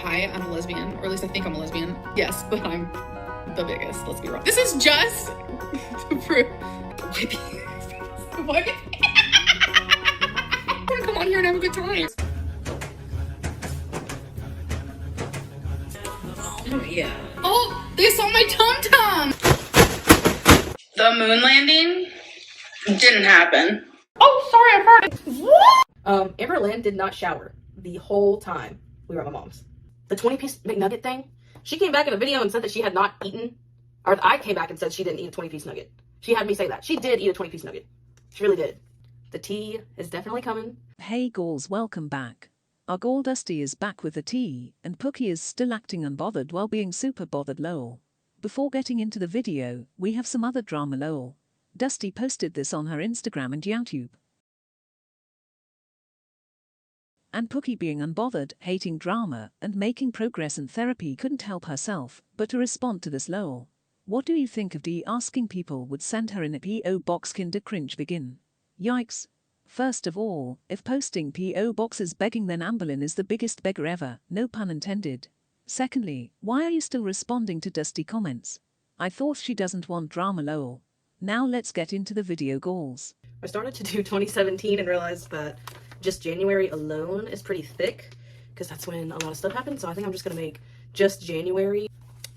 Hi, I'm a lesbian, or at least I think I'm a lesbian. Yes, but I'm the biggest, let's be real. This is just to prove. What? I want to come on here and have a good time. Oh, yeah. Oh, they saw my tum-tum! The moon landing didn't happen. Oh, sorry, I farted. What? Amberlynn did not shower the whole time we were at my mom's. The 20-piece McNugget thing, she came back in a video and said that she had not eaten, or I came back and said she didn't eat a 20-piece nugget. She had me say that. She did eat a 20-piece nugget. She really did. The tea is definitely coming. Hey Gauls, welcome back. Our Gaul Dusty is back with the tea, and Pookie is still acting unbothered while being super bothered lol. Before getting into the video, we have some other drama lol. Dusty posted this on her Instagram and YouTube. And Pookie, being unbothered, hating drama, and making progress in therapy, couldn't help herself but to respond to this lol. What do you think of D asking people would send her in a P.O. box? Kinder cringe begin. Yikes. First of all, if posting P.O. boxes begging, then Amberlynn is the biggest beggar ever, no pun intended. Secondly, why are you still responding to Dusty comments? I thought she doesn't want drama lol. Now let's get into the video goals. I started to do 2017 and realized that just January alone is pretty thick because that's when a lot of stuff happened. So I think I'm just going to make just January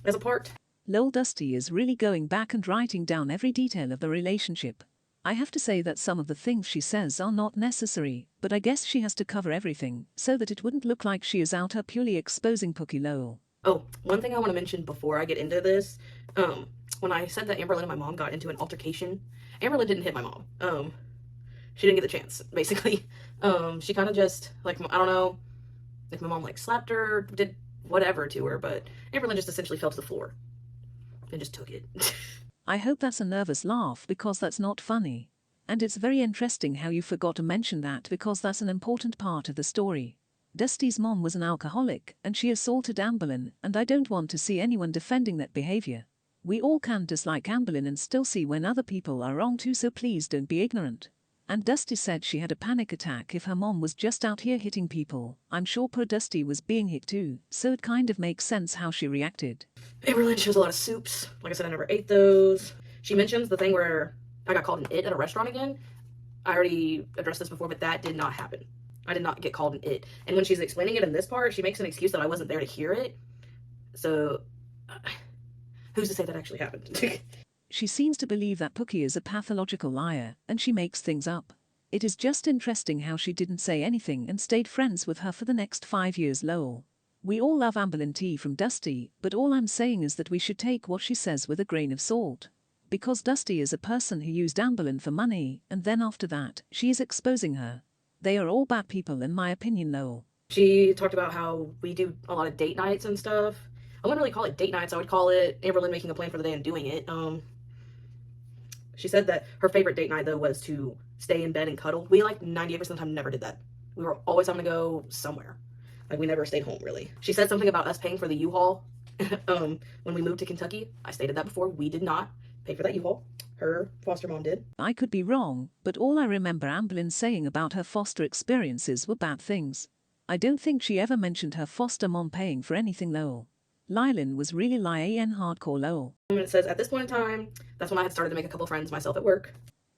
as a part. Lol, Dusty is really going back and writing down every detail of the relationship. I have to say that some of the things she says are not necessary, but I guess she has to cover everything so that it wouldn't look like she is out here purely exposing Pookie lol. Oh, one thing I want to mention before I get into this, when I said that Amberlynn and my mom got into an altercation, Amberlynn didn't hit my mom. She didn't get the chance, basically. She kind of just, like, I don't know if my mom, like, slapped her, did whatever to her, but Amberlynn just essentially fell to the floor and just took it. I hope that's a nervous laugh because that's not funny. And it's very interesting how you forgot to mention that because that's an important part of the story. Dusty's mom was an alcoholic and she assaulted Amberlynn, and I don't want to see anyone defending that behavior. We all can dislike Amberlynn and still see when other people are wrong too, so please don't be ignorant. And Dusty said she had a panic attack if her mom was just out here hitting people. I'm sure poor Dusty was being hit too, so it kind of makes sense how she reacted. Amberlynn shows a lot of soups. Like I said, I never ate those. She mentions the thing where I got called an it at a restaurant again. I already addressed this before, but that did not happen. I did not get called an it. And when she's explaining it in this part, she makes an excuse that I wasn't there to hear it. So, who's to say that actually happened? She seems to believe that Pookie is a pathological liar, and she makes things up. It is just interesting how she didn't say anything and stayed friends with her for the next 5 years lol. We all love Amberlynn tea from Dusty, but all I'm saying is that we should take what she says with a grain of salt. Because Dusty is a person who used Amberlynn for money, and then after that, she is exposing her. They are all bad people in my opinion lol. She talked about how we do a lot of date nights and stuff. I wouldn't really call it date nights. I would call it Amberlynn making a plan for the day and doing it. She said that her favorite date night, though, was to stay in bed and cuddle. We, like, 98% of the time never did that. We were always having to go somewhere. Like, we never stayed home, really. She said something about us paying for the U-Haul when we moved to Kentucky. I stated that before. We did not pay for that U-Haul. Her foster mom did. I could be wrong, but all I remember Amberlynn saying about her foster experiences were bad things. I don't think she ever mentioned her foster mom paying for anything lol. Lylin was really lying hardcore lol. And it says, at this point in time, that's when I had started to make a couple friends myself at work.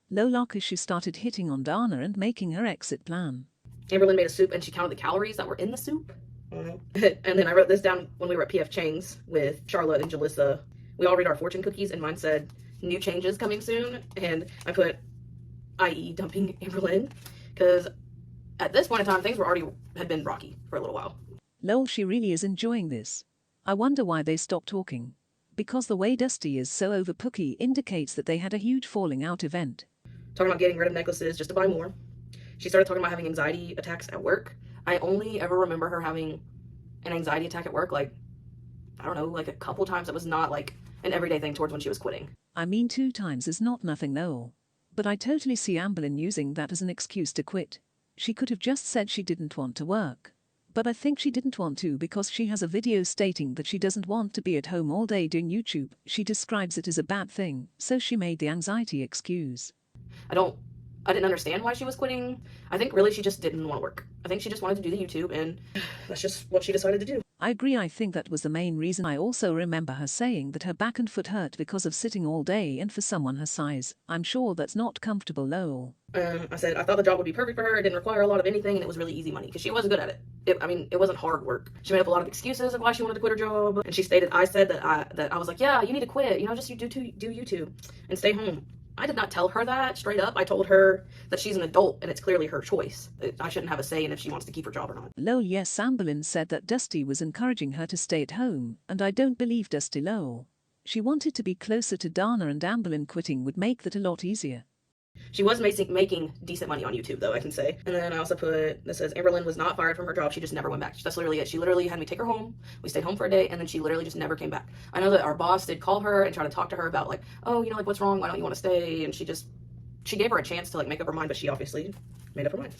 Lola, cause she started hitting on Dana and making her exit plan. Amberlynn made a soup and she counted the calories that were in the soup. And then I wrote this down when we were at P.F. Chang's with Charlotte and Jalissa. We all read our fortune cookies and mine said, new changes coming soon. And I put, i.e. dumping Amberlynn. Because at this point in time, things had been rocky for a little while. Lol, she really is enjoying this. I wonder why they stopped talking. Because the way Dusty is so over Pookie indicates that they had a huge falling out event. Talking about getting rid of necklaces just to buy more. She started talking about having anxiety attacks at work. I only ever remember her having an anxiety attack at work, like, I don't know, like a couple times. It was not like an everyday thing towards when she was quitting. I mean, 2 times is not nothing lol. But I totally see Amberlynn using that as an excuse to quit. She could have just said she didn't want to work. But I think she didn't want to because she has a video stating that she doesn't want to be at home all day doing YouTube. She describes it as a bad thing, so she made the anxiety excuse. I didn't understand why she was quitting. I think really she just didn't want to work. I think she just wanted to do the YouTube, and that's just what she decided to do. I agree, I think that was the main reason. I also remember her saying that her back and foot hurt because of sitting all day, and for someone her size, I'm sure that's not comfortable, lol. I said I thought the job would be perfect for her. It didn't require a lot of anything, and it was really easy money because she was good at it. It wasn't hard work. She made up a lot of excuses of why she wanted to quit her job, and she stated I said that I was like, yeah, you need to quit. You know, just do YouTube and stay home. I did not tell her that straight up. I told her that she's an adult and it's clearly her choice. I shouldn't have a say in if she wants to keep her job or not. Lol, yes, Amberlynn said that Dusty was encouraging her to stay at home, and I don't believe Dusty, lol. She wanted to be closer to Dana, and Amberlynn quitting would make that a lot easier. She was making decent money on YouTube, though, I can say. And then I also put, this says, Amberlynn was not fired from her job. She just never went back. That's literally it. She literally had me take her home. We stayed home for a day, and then she literally just never came back. I know that our boss did call her and try to talk to her about, like, oh, you know, like, what's wrong? Why don't you want to stay? And she gave her a chance to, like, make up her mind, but she obviously made up her mind.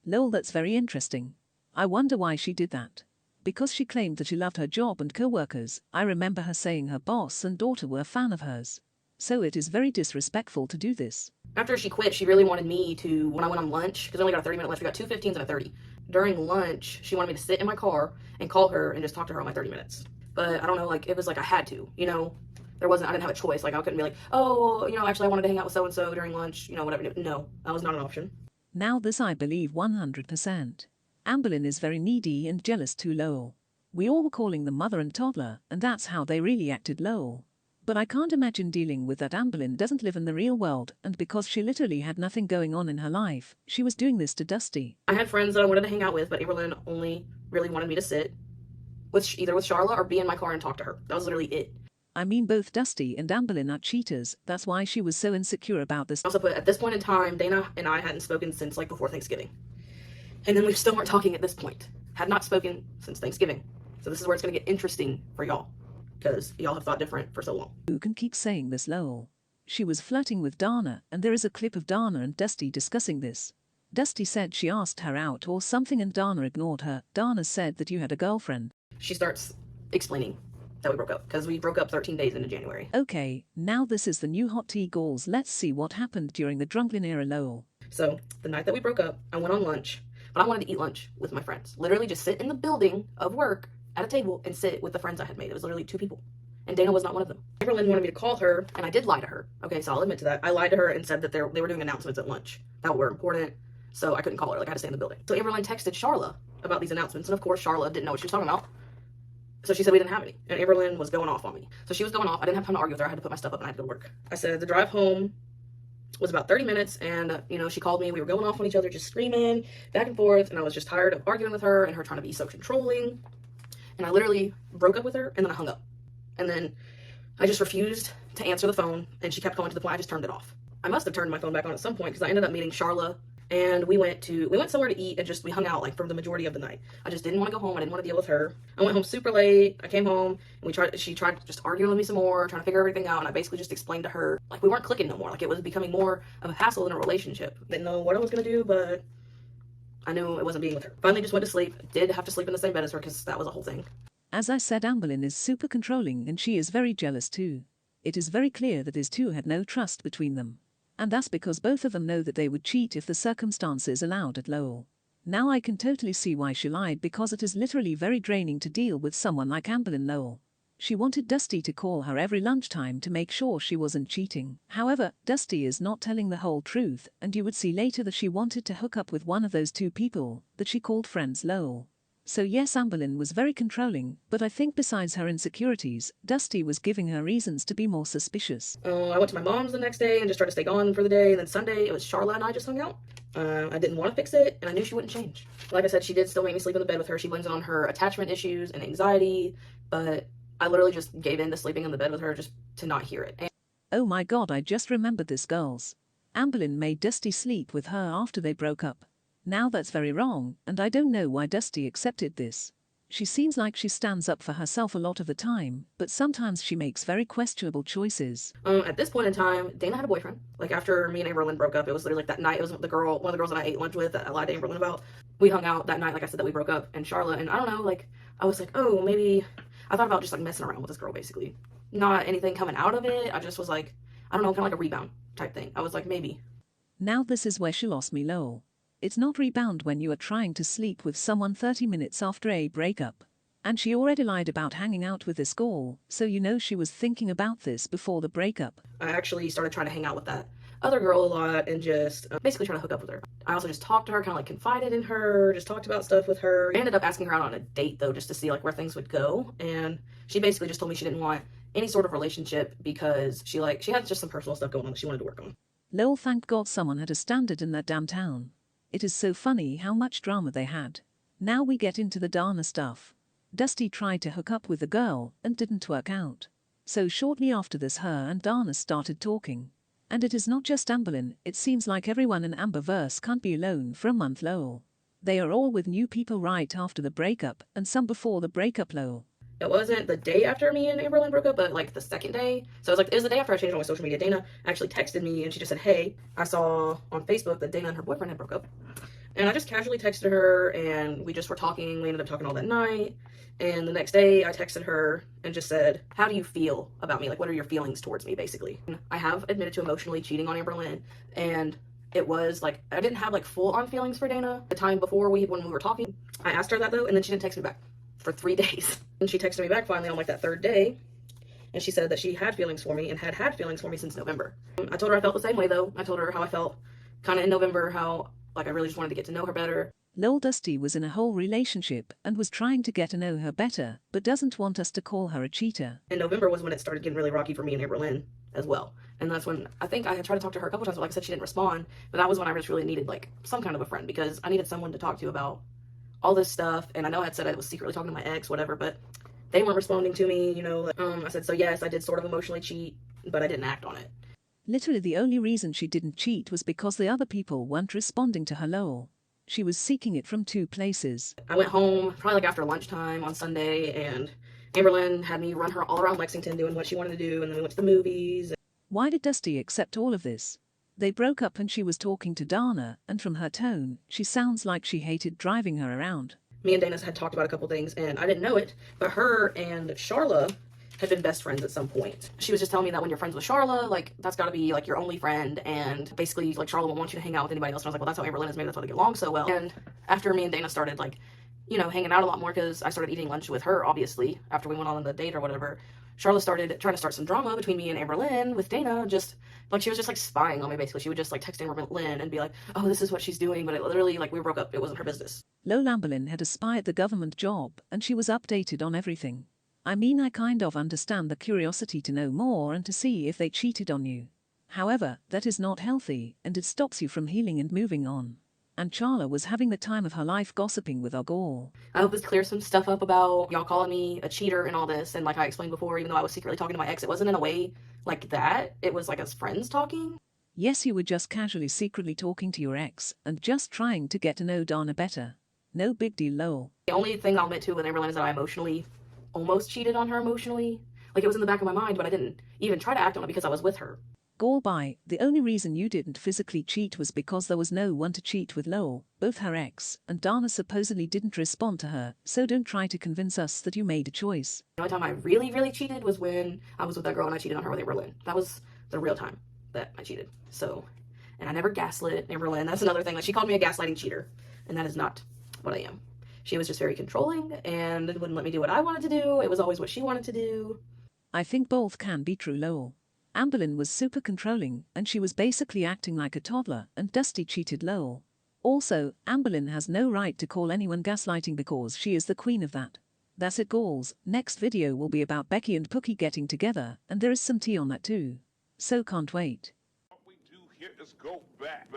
Lol, that's very interesting. I wonder why she did that. Because she claimed that she loved her job and co-workers. I remember her saying her boss and daughter were a fan of hers. So it is very disrespectful to do this. After she quit, she really wanted me to, when I went on lunch, because I only got a 30-minute lunch, we got 2 15s and a 30. During lunch, she wanted me to sit in my car and call her and just talk to her on my 30 minutes. But I don't know, like, it was like I had to, you know? I didn't have a choice. Like, I couldn't be like, oh, you know, actually I wanted to hang out with so-and-so during lunch, you know, whatever. No, that was not an option. Now this I believe 100%. Amberlynn is very needy and jealous too, lol. We all were calling them mother and toddler, and that's how they really acted, lol. But I can't imagine dealing with that. Amberlynn doesn't live in the real world, and because she literally had nothing going on in her life, she was doing this to Dusty. I had friends that I wanted to hang out with, but Amberlynn only really wanted me to sit either with Charla or be in my car and talk to her. That was literally it. I mean, both Dusty and Amberlynn are cheaters. That's why she was so insecure about this. I also put, at this point in time, Dana and I hadn't spoken since like before Thanksgiving. And then we still weren't talking at this point. Had not spoken since Thanksgiving. So this is where it's going to get interesting for y'all. Because y'all have thought different for so long. Who can keep saying this, lol? She was flirting with Dana, and there is a clip of Dana and Dusty discussing this. Dusty said she asked her out or something and Dana ignored her. Dana said that you had a girlfriend. She starts explaining that we broke up, because we broke up 13 days into January. Okay, now this is the new hot tea goals. Let's see what happened during the drunken era, lol. So, the night that we broke up, I went on lunch, but I wanted to eat lunch with my friends. Literally just sit in the building of work at a table and sit with the friends I had made. It was literally 2 people. And Dana was not one of them. Amberlynn wanted me to call her, and I did lie to her. Okay, so I'll admit to that. I lied to her and said that they were doing announcements at lunch that were important, so I couldn't call her. Like, I had to stay in the building. So Amberlynn texted Charla about these announcements, and of course, Charla didn't know what she was talking about. So she said we didn't have any, and Amberlynn was going off on me. So she was going off. I didn't have time to argue with her. I had to put my stuff up, and I had to go to work. I said the drive home was about 30 minutes, and, you know, she called me. We were going off on each other, just screaming back and forth, and I was just tired of arguing with her and her trying to be so controlling. And I literally broke up with her, and then I hung up. And then I just refused to answer the phone, and she kept calling to the point I just turned it off. I must have turned my phone back on at some point, because I ended up meeting Charla, and we went somewhere to eat, and we hung out, like, for the majority of the night. I just didn't want to go home. I didn't want to deal with her. I went home super late. I came home, and she tried just arguing with me some more, trying to figure everything out, and I basically just explained to her, like, we weren't clicking no more. Like, it was becoming more of a hassle than a relationship. Didn't know what I was going to do, but I knew it wasn't being with her. Finally just went to sleep. Did have to sleep in the same bed as her, because that was a whole thing. As I said, Amberlynn is super controlling, and she is very jealous too. It is very clear that these two had no trust between them. And that's because both of them know that they would cheat if the circumstances allowed it, lol. Now I can totally see why she lied, because it is literally very draining to deal with someone like Amberlynn, lol. She wanted Dusty to call her every lunchtime to make sure she wasn't cheating. However, Dusty is not telling the whole truth, and you would see later that she wanted to hook up with one of those 2 people that she called friends, lol. So yes, Amberlynn was very controlling, but I think besides her insecurities, Dusty was giving her reasons to be more suspicious. I went to my mom's the next day and just tried to stay gone for the day, and then Sunday it was Charla and I just hung out. I didn't want to fix it, and I knew she wouldn't change. Like I said, she did still make me sleep in the bed with her. She blames it on her attachment issues and anxiety, but I literally just gave in to sleeping in the bed with her just to not hear it. Oh my god, I just remembered this, girls. Amberlynn made Dusty sleep with her after they broke up. Now that's very wrong, and I don't know why Dusty accepted this. She seems like she stands up for herself a lot of the time, but sometimes she makes very questionable choices. At this point in time, Dana had a boyfriend. Like, after me and Amberlynn broke up, it was literally like that night. It was one of the girls that I ate lunch with that I lied to Amberlynn about. We hung out that night, like I said, that we broke up, and Charla, and I don't know, like, I was like, oh, maybe, I thought about just like messing around with this girl, basically. Not anything coming out of it. I just was like, I don't know, kind of like a rebound type thing. I was like, maybe. Now this is where she lost me, lol. It's not rebound when you are trying to sleep with someone 30 minutes after a breakup. And she already lied about hanging out with this girl, so you know she was thinking about this before the breakup. I actually started trying to hang out with that other girl a lot and just basically trying to hook up with her. I also just talked to her, kind of like confided in her, just talked about stuff with her. I ended up asking her out on a date though, just to see like where things would go. And she basically just told me she didn't want any sort of relationship because she had just some personal stuff going on that she wanted to work on. Lol, thank God someone had a standard in that damn town. It is so funny how much drama they had. Now we get into the Dana stuff. Dusty tried to hook up with the girl and didn't work out. So shortly after this, her and Dana started talking. And it is not just Amberlynn, it seems like everyone in Amberverse can't be alone for a month lol. They are all with new people right after the breakup and some before the breakup lol. It wasn't the day after me and Amberlynn broke up, but like the second day. So it was the day after I changed all my social media. Dana actually texted me and she just said, hey, I saw on Facebook that Dana and her boyfriend had broke up. And I just casually texted her and we just were talking. We ended up talking all that night. And the next day I texted her and just said, how do you feel about me? Like, what are your feelings towards me, basically? I have admitted to emotionally cheating on Amberlynn. And it was like, I didn't have like full on feelings for Dana. The time before when we were talking, I asked her that though, and then she didn't text me back for 3 days. And she texted me back finally on like that third day. And she said that she had feelings for me and had feelings for me since November. I told her I felt the same way though. I told her how I felt kind of in November, how like I really just wanted to get to know her better. Lol, Dusty was in a whole relationship and was trying to get to know her better, but doesn't want us to call her a cheater. In November was when it started getting really rocky for me and Amberlynn as well. And that's when I think I had tried to talk to her a couple times, but like I said, she didn't respond. But that was when I just really needed like some kind of a friend because I needed someone to talk to about all this stuff. And I know I had said I was secretly talking to my ex, whatever, but they weren't responding to me, you know. I said, so yes, I did sort of emotionally cheat, but I didn't act on it. Literally the only reason she didn't cheat was because the other people weren't responding to her lol. She was seeking it from 2 places. I went home probably like after lunchtime on Sunday and Amberlynn had me run her all around Lexington doing what she wanted to do, and then we went to the movies. Why did Dusty accept all of this? They broke up and she was talking to Dana, and from her tone, she sounds like she hated driving her around. Me and Dana had talked about a couple things and I didn't know it, but her and Charla had been best friends at some point. She was just telling me that when you're friends with Charla, like that's got to be like your only friend, and basically like Charla won't want you to hang out with anybody else. And I was like, well, that's how Amberlynn is, maybe that's why they get along so well. And after me and Dana started like, you know, hanging out a lot more because I started eating lunch with her, obviously, after we went on the date or whatever, Charla started trying to start some drama between me and Amberlynn with Dana. Just like she was just like spying on me, basically. She would just like text Amberlynn and be like, oh, this is what she's doing, but it literally like we broke up, it wasn't her business. Lol, Amberlynn had a spy at the government job and she was updated on everything. I mean, I kind of understand the curiosity to know more and to see if they cheated on you. However, that is not healthy and it stops you from healing and moving on. And Charla was having the time of her life gossiping with Ogor. I hope this clears some stuff up about y'all calling me a cheater and all this. And like I explained before, even though I was secretly talking to my ex, it wasn't in a way like that. It was like as friends talking. Yes, you were just casually secretly talking to your ex and just trying to get to know Dana better. No big deal lol. The only thing I'll admit to with Amberlynn is that I emotionally almost cheated on her emotionally. Like it was in the back of my mind, but I didn't even try to act on it because I was with her. Gorbye, the only reason you didn't physically cheat was because there was no one to cheat with lol. Both her ex and Dana supposedly didn't respond to her, so don't try to convince us that you made a choice. The only time I really cheated was when I was with that girl and I cheated on her with Amberlynn. That was the real time that I cheated. So, and I never gaslit Amberlynn. That's another thing. Like she called me a gaslighting cheater, and that is not what I am. She was just very controlling and wouldn't let me do what I wanted to do. It was always what she wanted to do. I think both can be true lol. Amberlynn was super controlling and she was basically acting like a toddler, and Dusty cheated lol. Also, Amberlynn has no right to call anyone gaslighting because she is the queen of that. That's it girls, next video will be about Becky and Pookie getting together, and there is some tea on that too. So can't wait. What we do here is go back.